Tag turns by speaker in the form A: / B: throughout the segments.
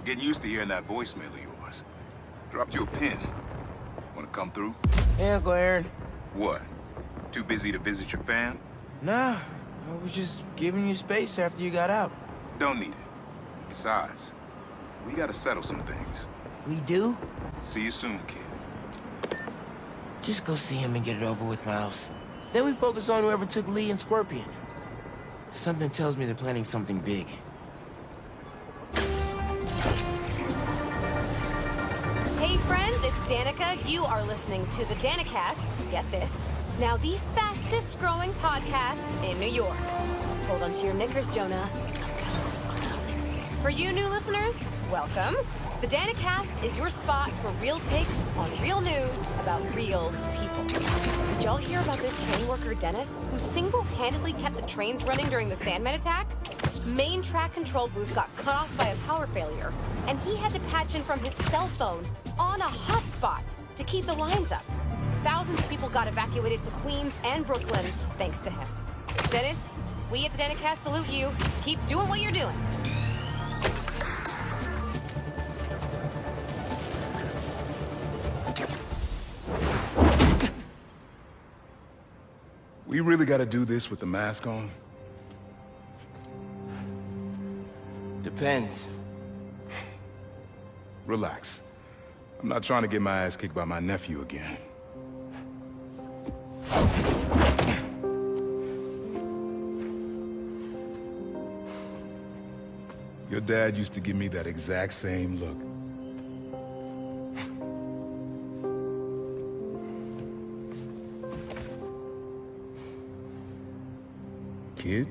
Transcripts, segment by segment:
A: Getting used to hearing that voicemail of yours. Dropped you a pin. Wanna come through?
B: Hey, Uncle Aaron.
A: What? Too busy to visit your fam?
B: Nah, I was just giving you space after you got out.
A: Don't need it. Besides, we gotta settle some things.
B: We do?
A: See you soon, kid.
B: Just go see him and get it over with, Miles. Then we focus on whoever took Lee and Scorpion. Something tells me they're planning something big.
C: Hey friends, it's Danica. You are listening to the Danicast. Get this. Now the fastest growing podcast in New York. Hold on to your knickers, Jonah. For you new listeners, welcome. The Danicast is your spot for real takes on real news about real people. Did y'all hear about this train worker, Dennis, who single-handedly kept the trains running during the Sandman attack? Main track control booth got cut off by a power failure, and he had to patch in from his cell phone on a hotspot to keep the lines up. Thousands of people got evacuated to Queens and Brooklyn thanks to him. Dennis, we at the Danicast salute you. Keep doing what you're doing.
A: We really gotta do this with the mask on?
B: Depends.
A: Relax. I'm not trying to get my ass kicked by my nephew again. Your dad used to give me that exact same look. Kid?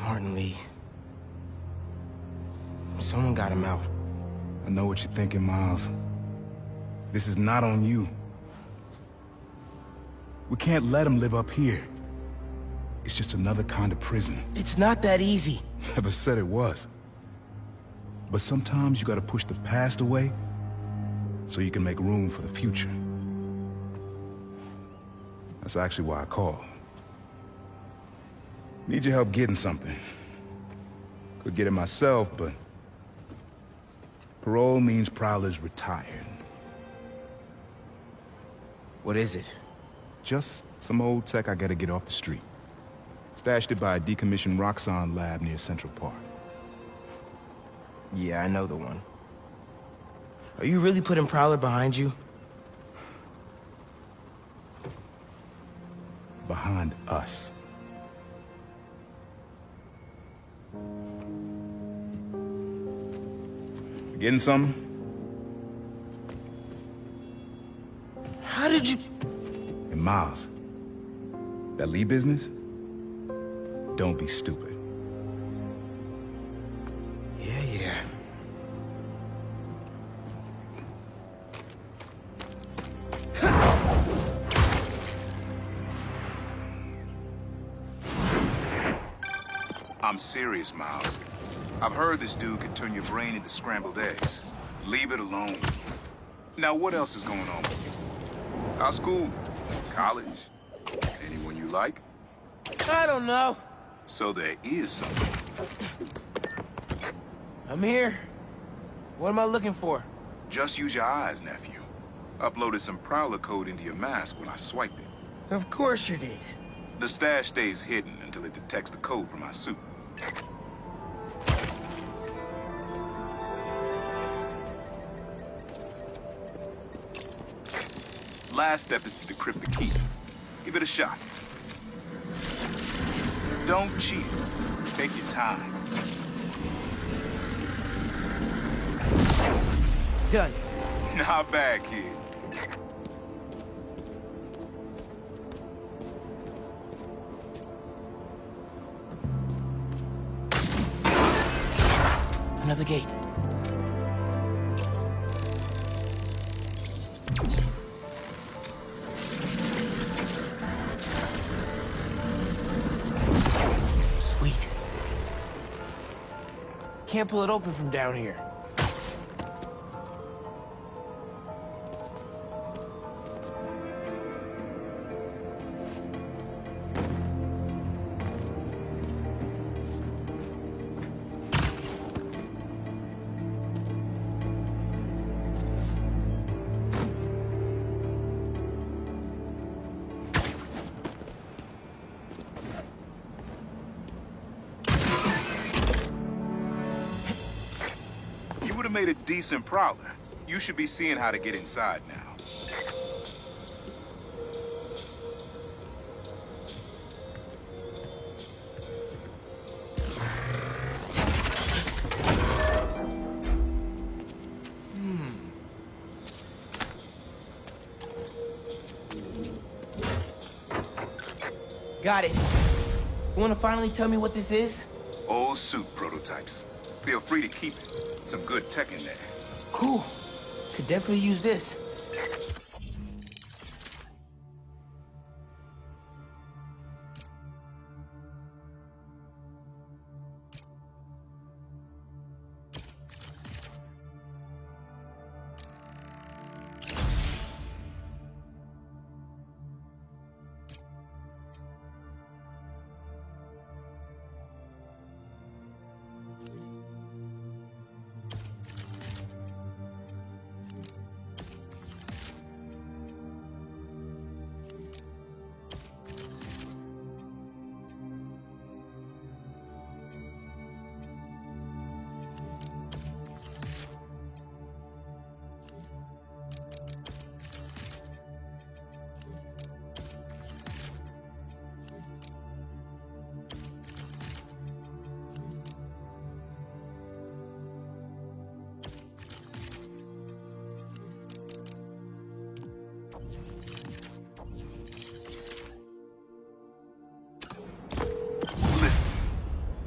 B: Martin Lee. Someone got him out.
A: I know what you're thinking, Miles. This is not on you. We can't let him live up here. It's just another kind of prison.
B: It's not that easy.
A: Never said it was. But sometimes you gotta push the past away so you can make room for the future. That's actually why I called. Need your help getting something. Could get it myself, but parole means Prowler's retired.
B: What is it?
A: Just some old tech I gotta get off the street. Stashed it by a decommissioned Roxxon lab near Central Park.
B: Yeah, I know the one. Are you really putting Prowler behind you?
A: Behind us. Getting something?
B: How did you...
A: And Miles, that Lee business? Don't be stupid.
B: Yeah.
A: I'm serious, Miles. I've heard this dude could turn your brain into scrambled eggs. Leave it alone. Now, what else is going on with you? How's school? College? Anyone you like?
B: I don't know.
A: So there is something.
B: I'm here. What am I looking for?
A: Just use your eyes, nephew. Uploaded some Prowler code into your mask when I swiped it.
B: Of course you did.
A: The stash stays hidden until it detects the code from my suit. Last step is to decrypt the key. Give it a shot. Don't cheat. Take your time.
B: Done.
A: Not bad, kid.
B: Another gate. Sweet. Can't pull it open from down here.
A: made a decent prowler. You should be seeing how to get inside now.
B: Got it. You wanna finally tell me what this is?
A: Old suit prototypes. Feel free to keep it. Some good tech in there.
B: Cool. Could definitely use this.
A: Listen,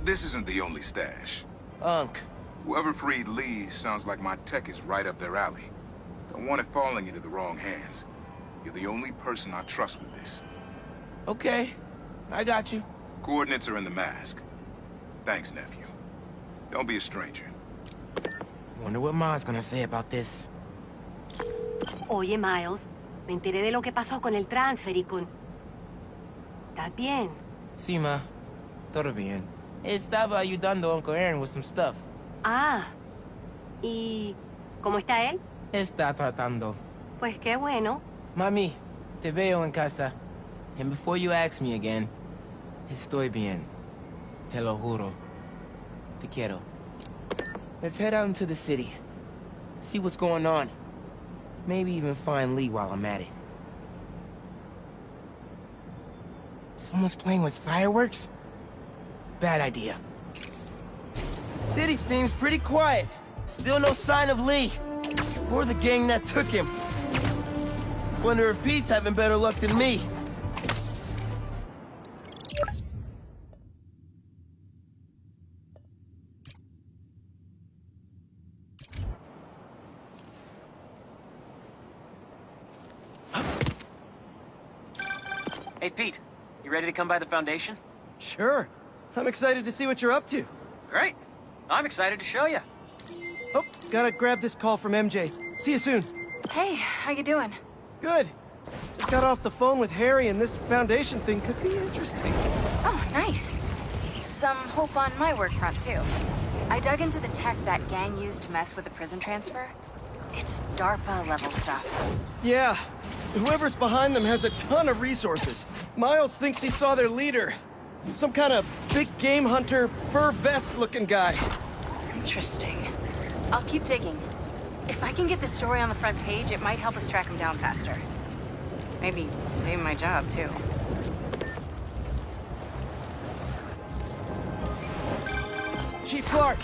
A: this isn't the only stash.
B: Unc.
A: Whoever freed Lee sounds like my tech is right up their alley. Don't want it falling into the wrong hands. You're the only person I trust with this.
B: Okay. I got you.
A: Coordinates are in the mask. Thanks, nephew. Don't be a stranger.
B: Wonder what Ma's gonna say about this.
C: Oye, Miles, me enteré de lo que pasó con el transfer y con... ¿Estás bien?
B: Sí, Ma. Todo bien. Estaba ayudando a Uncle Aaron with some stuff.
C: Ah. ¿Y cómo está él?
B: Está tratando.
C: Pues qué bueno.
B: Mami, te veo en casa. And before you ask me again, estoy bien. Te lo juro. Te quiero. Let's head out into the city. See what's going on. Maybe even find Lee while I'm at it. Someone's playing with fireworks? Bad idea. City seems pretty quiet. Still no sign of Lee. Or the gang that took him. Wonder if Pete's having better luck than me.
D: Hey, Pete. You ready to come by the Foundation?
E: Sure. I'm excited to see what you're up to.
D: Great. I'm excited to show you.
E: Oh, gotta grab this call from MJ. See you soon.
F: Hey, how you doing?
E: Good. Just got off the phone with Harry, and this Foundation thing could be interesting.
F: Oh, nice. Some hope on my work front, too. I dug into the tech that gang used to mess with the prison transfer. It's DARPA-level stuff.
E: Yeah. Whoever's behind them has a ton of resources. Miles thinks he saw their leader. Some kind of big game hunter, fur vest-looking guy.
F: Interesting. I'll keep digging. If I can get the story on the front page, it might help us track him down faster. Maybe save my job, too.
E: Chief Clark,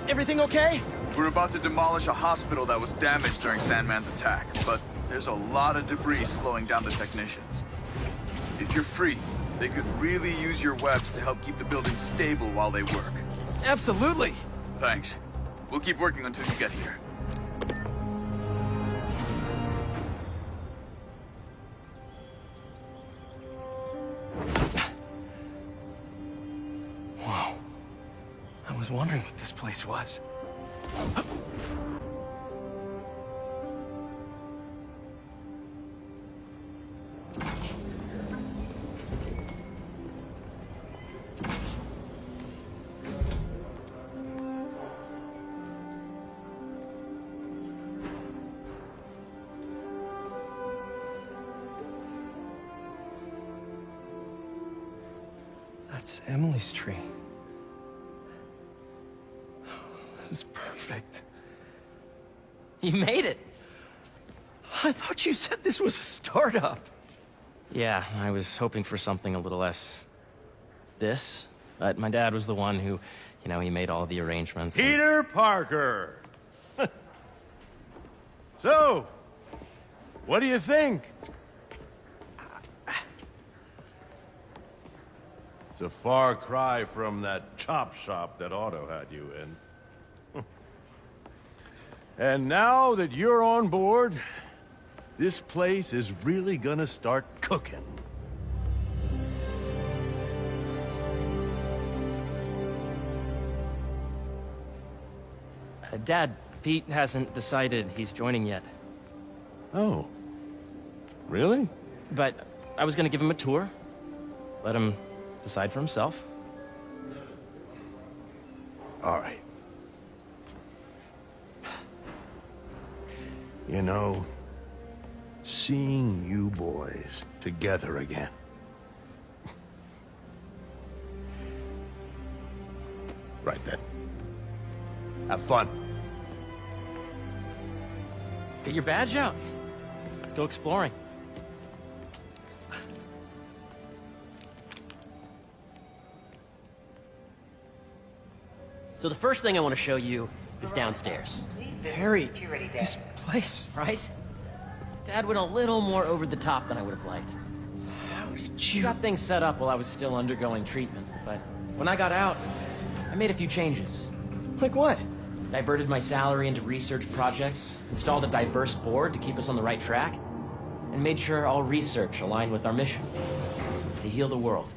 E: everything okay?
G: We're about to demolish a hospital that was damaged during Sandman's attack, but there's a lot of debris slowing down the technicians. If you're free, they could really use your webs to help keep the building stable while they work.
E: Absolutely.
G: Thanks. We'll keep working until you get here.
E: Wow. I was wondering what this place was. That's Emily's tree. This is perfect.
D: You made it!
E: I thought you said this was a startup.
D: Yeah, I was hoping for something a little less... this. But my dad was the one who, you know, he made all the arrangements. and-
H: Peter Parker! So, what do you think? It's a far cry from that chop shop that Otto had you in. And now that you're on board, this place is really gonna start cooking.
D: Dad, Pete hasn't decided he's joining yet.
H: Oh. Really?
D: But I was gonna give him a tour. Let him decide for himself.
H: All right. You know, seeing you boys together again. Right then. Have fun.
D: Get your badge out. Let's go exploring. So the first thing I want to show you is downstairs.
E: Harry, this place.
D: Right? Dad went a little more over the top than I would have liked.
E: How did
D: He
E: you...
D: got things set up while I was still undergoing treatment, but when I got out, I made a few changes.
E: Like what?
D: Diverted my salary into research projects, installed a diverse board to keep us on the right track, and made sure all research aligned with our mission, to heal the world.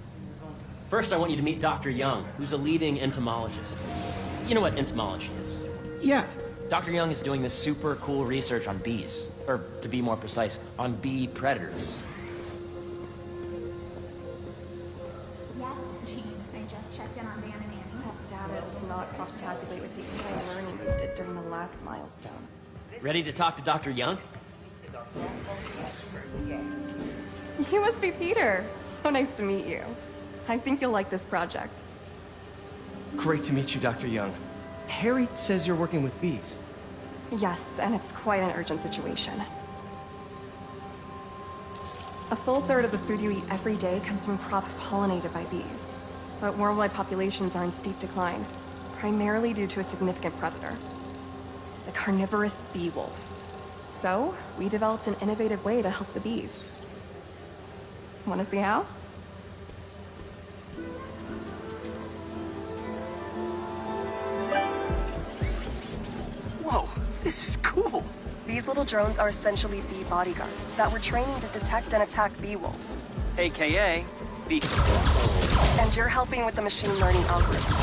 D: First, I want you to meet Dr. Young, who's a leading entomologist. You know what entomology is?
E: Yeah.
D: Dr. Young is doing this super cool research on bees, or to be more precise, on bee predators.
I: Yes, Jean. I just checked in on Dan and Annie.
J: Data does not cross-tabulate with the entire learning we did during the last milestone.
D: Ready to talk to Dr. Young?
J: You must be Peter. So nice to meet you. I think you'll like this project.
E: Great to meet you, Dr. Young. Harry says you're working with bees.
J: Yes, and it's quite an urgent situation. A full third of the food you eat every day comes from crops pollinated by bees. But worldwide populations are in steep decline, primarily due to a significant predator, the carnivorous bee wolf. So, we developed an innovative way to help the bees. Want to see how?
E: Whoa, this is cool.
J: These little drones are essentially bee bodyguards that were training to detect and attack bee wolves.
D: AKA, bee.
J: And you're helping with the machine learning algorithm.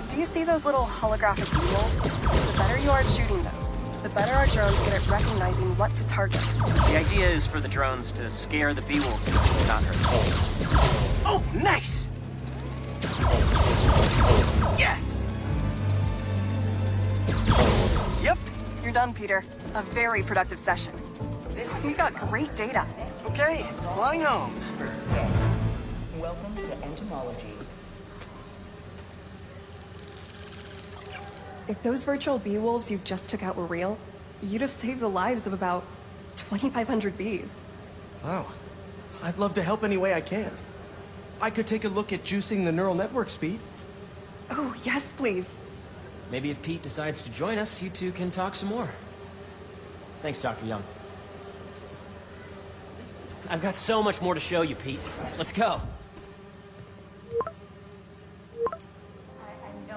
J: Do you see those little holographic bee wolves? The better you are at shooting those, the better our drones get at recognizing what to target.
D: The idea is for the drones to scare the bee wolves, not hurt.
E: Oh, nice! Yes! Yep.
J: You're done, Peter. A very productive session. We got great data.
E: Okay, flying home.
K: Welcome to entomology.
J: If those virtual bee wolves you just took out were real, you'd have saved the lives of about 2,500 bees.
E: Wow. I'd love to help any way I can. I could take a look at juicing the neural network speed.
J: Oh, yes, please.
D: Maybe if Pete decides to join us, you two can talk some more. Thanks, Dr. Young. I've got so much more to show you, Pete. Let's go.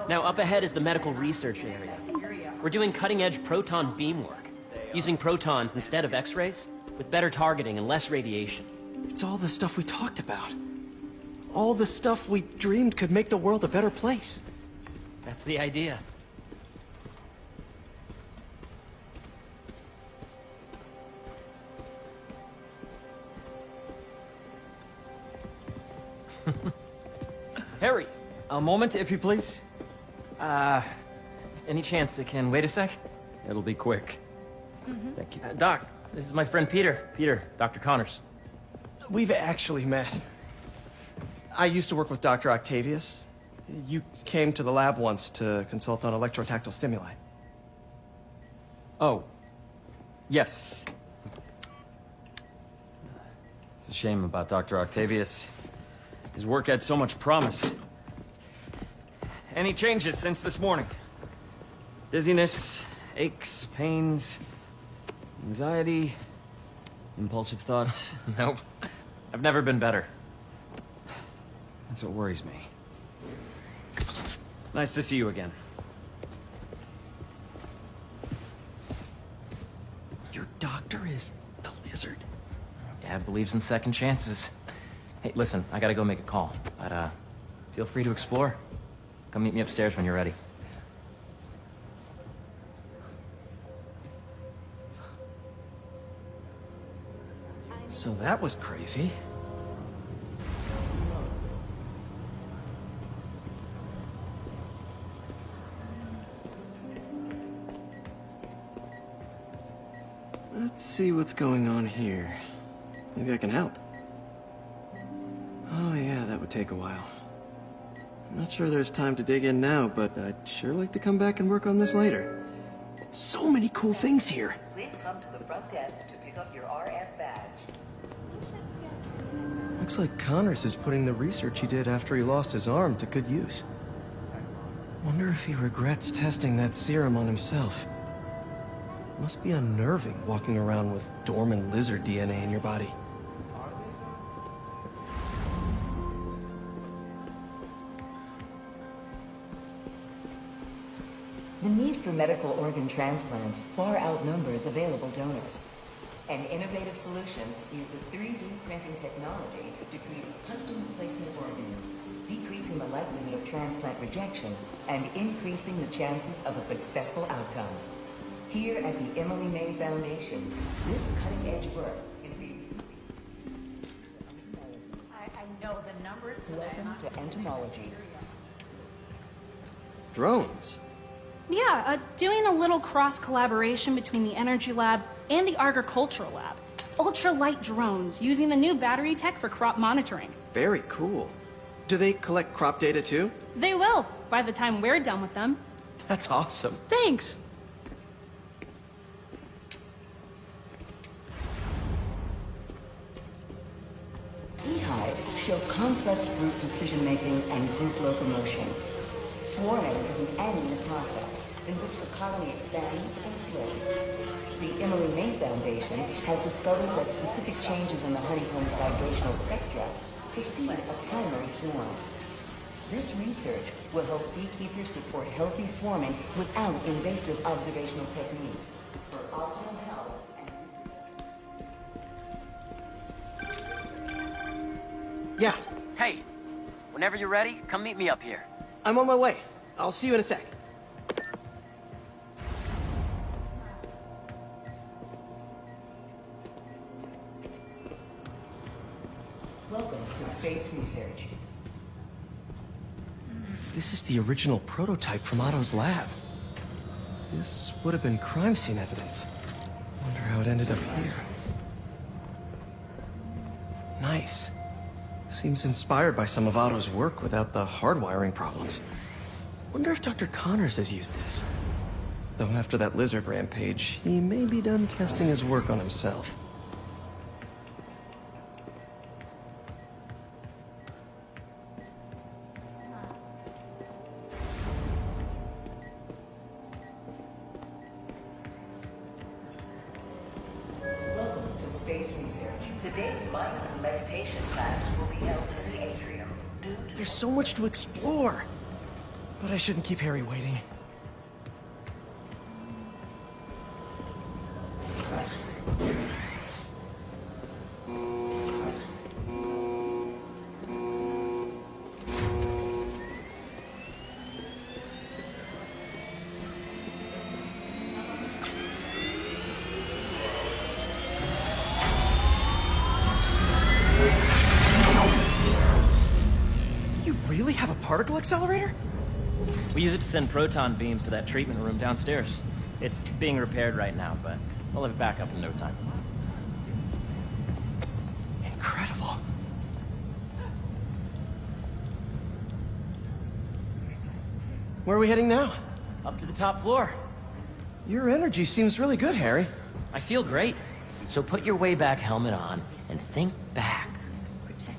D: Now, up ahead is the medical research area. We're doing cutting-edge proton beam work, using protons instead of X-rays, with better targeting and less radiation.
E: It's all the stuff we talked about. All the stuff we dreamed could make the world a better place.
D: That's the idea. Harry,
L: A moment, if you please.
D: any chance it can wait a sec?
L: It'll be quick. Thank you.
D: Doc, this is my friend Peter. Peter, Dr. Connors.
E: We've actually met. I used to work with Dr. Octavius. You came to the lab once to consult on electrotactile stimuli.
L: Oh, Yes. It's a shame about Dr. Octavius. His work had so much promise. Any changes since this morning? Dizziness, aches, pains, anxiety, impulsive thoughts?
D: Nope. I've never been better.
L: That's what worries me. Nice to see you again. Your doctor is the lizard.
D: Dad believes in second chances. Hey, listen, I gotta go make a call, but feel free to explore. Come meet me upstairs when you're ready.
E: So that was crazy. Let's see what's going on here. Maybe I can help. Oh yeah, that would take a while. I'm not sure there's time to dig in now, but I'd sure like to come back and work on this later. So many cool things here.
K: Please come to the front desk to pick up your RF badge.
E: Looks like Connors is putting the research he did after he lost his arm to good use. Wonder if he regrets testing that serum on himself. Must be unnerving walking around with dormant lizard DNA in your body.
K: The need for medical organ transplants far outnumbers available donors. An innovative solution uses 3D printing technology to create custom replacement organs, decreasing the likelihood of transplant rejection and increasing the chances of a successful outcome. Here at the Emily May Foundation, this cutting-edge work is being...
I: I know the numbers.
K: Welcome to entomology.
E: Drones?
I: Yeah, doing a little cross-collaboration between the Energy Lab and the Agricultural Lab. Ultra-light drones using the new battery tech for crop monitoring.
E: Very cool. Do they collect crop data too?
I: They will, by the time we're done with them.
E: That's awesome.
I: Thanks.
K: Beehives show complex group decision-making and group locomotion. Swarming is an annual process in which the colony expands and splits. The Emily May Foundation has discovered that specific changes in the honeycomb's vibrational spectra precede a primary swarm. This research will help beekeepers support healthy swarming without invasive observational techniques for optimal health and...
E: Yeah,
D: Hey, whenever you're ready, come meet me up here.
E: I'm on my way. I'll see you in a sec.
K: Welcome to Space Research.
E: This is the original prototype from Otto's lab. This would have been crime scene evidence. Wonder how it ended up here. Nice. Seems inspired by some of Otto's work without the hardwiring problems. Wonder if Dr. Connors has used this. Though after that lizard rampage, he may be done testing his work on himself.
K: Welcome to Space Research. Today's mindful meditation class will be held in the atrium.
E: There's so much to explore. But I shouldn't keep Harry waiting. You really have a particle accelerator?
D: We use it to send proton beams to that treatment room downstairs. It's being repaired right now, but we'll have it back up in no time.
E: Incredible. Where are we heading now?
D: Up to the top floor.
E: Your energy seems really good, Harry.
D: I feel great. So put your way back helmet on and think back.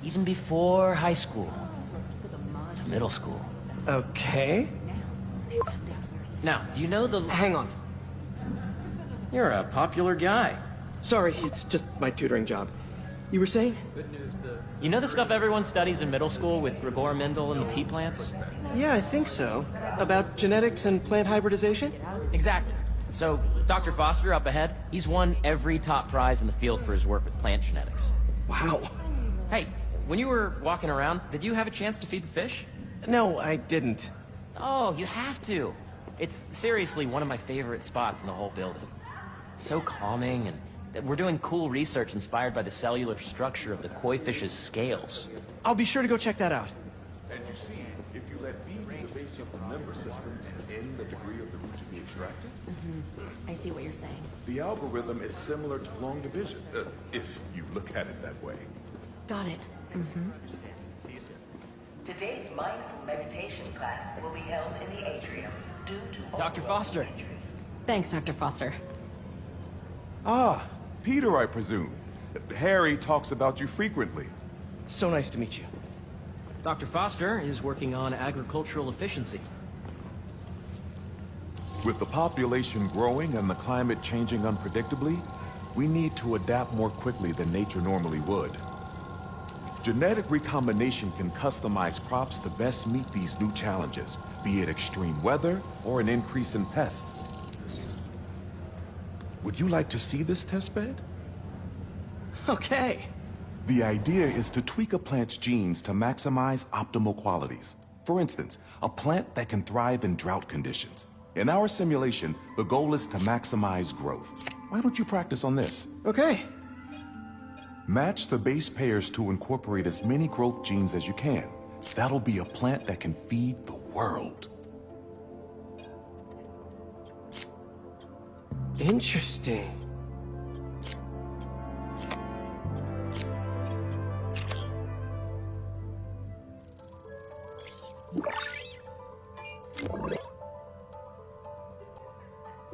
D: Even before high school. To middle school.
E: Okay.
D: Now, do you know the...
E: Hang on.
D: You're a popular guy.
E: Sorry, it's just my tutoring job. You were saying?
D: You know the stuff everyone studies in middle school with Gregor Mendel and the pea plants?
E: Yeah, I think so. About genetics and plant hybridization?
D: Exactly. So, Dr. Foster up ahead, he's won every top prize in the field for his work with plant genetics.
E: Wow.
D: Hey, when you were walking around, did you have a chance to feed the fish?
E: No, I didn't.
D: Oh, you have to. It's seriously one of my favorite spots in the whole building. So calming, and we're doing cool research inspired by the cellular structure of the koi fish's scales.
E: I'll be sure to go check that out.
M: And you see, if you let be the basic member systems in the degree of the roots be extracted,
C: I see what you're saying.
M: the algorithm is similar to long division, if you look at it that way.
C: Got it.
K: Today's mindful meditation class will be held in the atrium due to...
D: Dr. Foster.
C: Thanks, Dr. Foster.
M: Ah, Peter, I presume. Harry talks about you frequently.
E: So nice to meet you.
D: Dr. Foster is working on agricultural efficiency.
M: With the population growing and the climate changing unpredictably, we need to adapt more quickly than nature normally would. Genetic recombination can customize crops to best meet these new challenges, be it extreme weather or an increase in pests. Would you like to see this testbed?
E: Okay.
M: The idea is to tweak a plant's genes to maximize optimal qualities. For instance, a plant that can thrive in drought conditions. In our simulation, the goal is to maximize growth. Why don't you practice on this?
E: Okay.
M: Match the base pairs to incorporate as many growth genes as you can. That'll be a plant that can feed the world.
E: Interesting.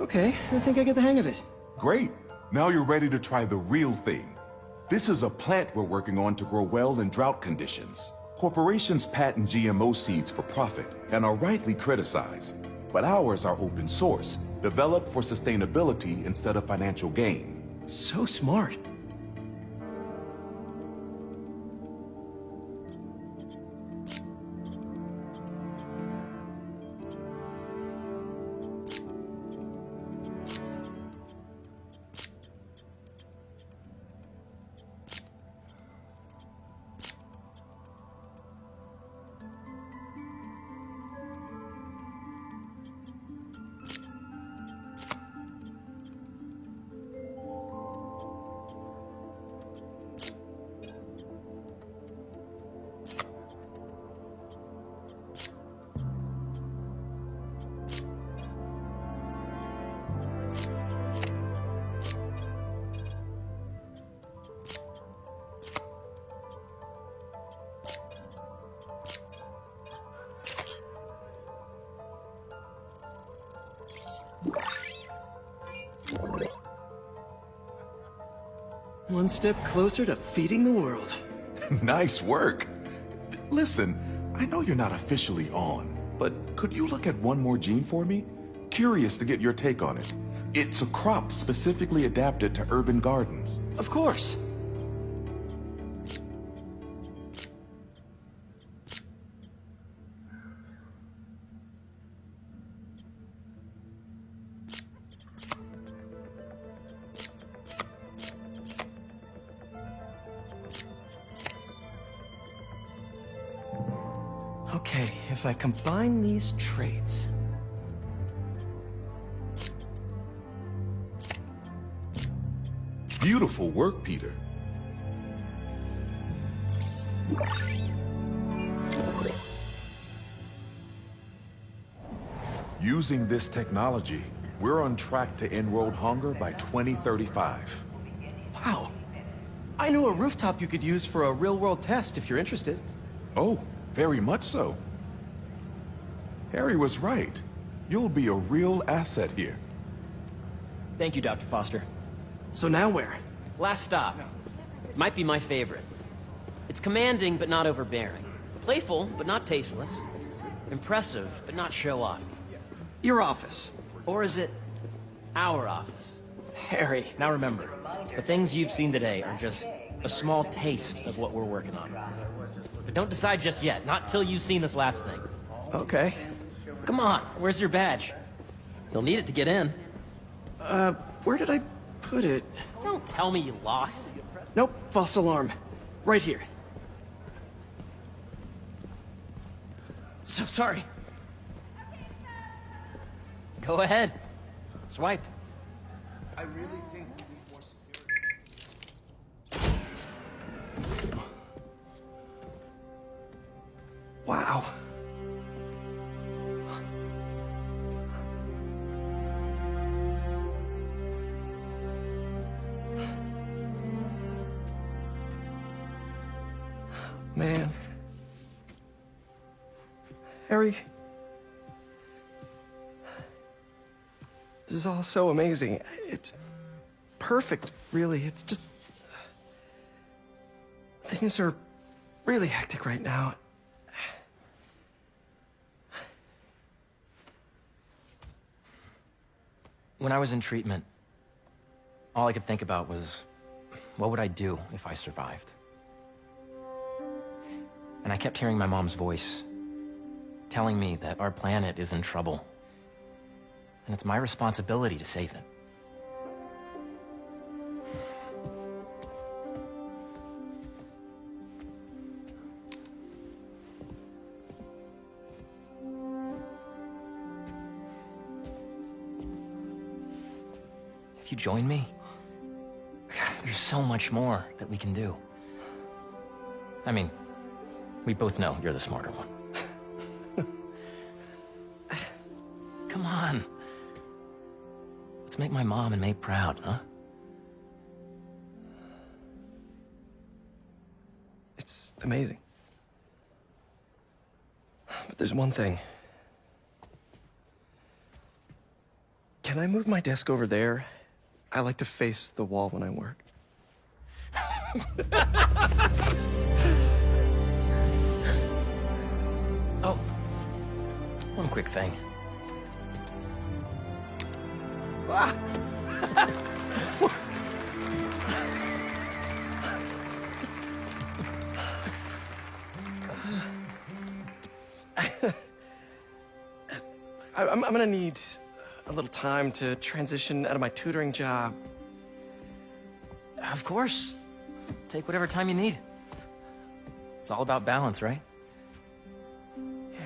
E: Okay, I think I get the hang of it.
M: Great. Now you're ready to try the real thing. This is a plant we're working on to grow well in drought conditions. Corporations patent GMO seeds for profit and are rightly criticized. But ours are open source, developed for sustainability instead of financial gain.
E: So smart. One step closer to feeding the world.
M: Nice work. Listen, I know you're not officially on, but could you look at one more gene for me? Curious to get your take on it. It's a crop specifically adapted to urban gardens.
E: Of course. Okay, if I combine these traits...
M: Beautiful work, Peter. Using this technology, we're on track to end world hunger by 2035.
E: Wow. I know a rooftop you could use for a real-world test if you're interested.
M: Oh, very much so. Harry was right. You'll be a real asset here.
D: Thank you, Dr. Foster.
E: So now where?
D: Last stop. Might be my favorite. It's commanding, but not overbearing. Playful, but not tasteless. Impressive, but not show-off.
E: Your office.
D: Or is it our office?
E: Harry.
D: Now remember, the things you've seen today are just a small taste of what we're working on. But don't decide just yet, not till you've seen this last thing.
E: Okay.
D: Come on, where's your badge? You'll need it to get in.
E: Where did I put it?
D: Don't tell me you lost.
E: Nope, false alarm. Right here.
D: So sorry. Go ahead. Swipe.
E: I really think we need more security. Wow. Man. Harry. This is all so amazing. It's perfect, really. It's just... things are really hectic right now.
D: When I was in treatment, all I could think about was, what would I do if I survived? And I kept hearing my mom's voice, telling me that our planet is in trouble, and it's my responsibility to save it. If you join me, there's so much more that we can do. I mean, we both know you're the smarter one. Come on. Let's make my mom and May proud, huh?
E: It's amazing. But there's one thing. Can I move my desk over there? I like to face the wall when I work.
D: Oh, one quick thing.
E: Ah. I'm gonna need a little time to transition out of my tutoring job.
D: Of course. Take whatever time you need. It's all about balance, right?
E: Yeah.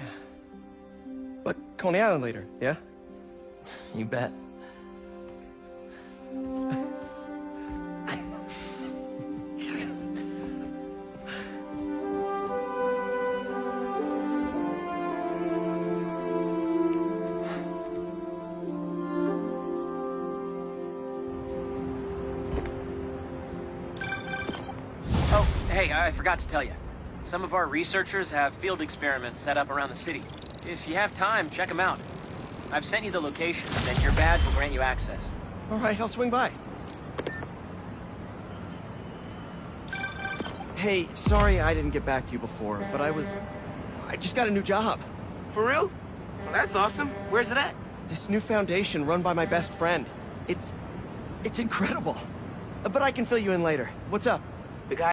E: But Coney Island later, yeah?
D: You bet. Hey, I forgot to tell you. Some of our researchers have field experiments set up around the city. If you have time, check them out. I've sent you the location, and your badge will grant you access.
E: All right, I'll swing by. Hey, sorry I didn't get back to you before, but I just got a new job.
B: For real? Well, that's awesome. Where's it at?
E: This new foundation run by my best friend. It's incredible. But I can fill you in later. What's up?
B: The guy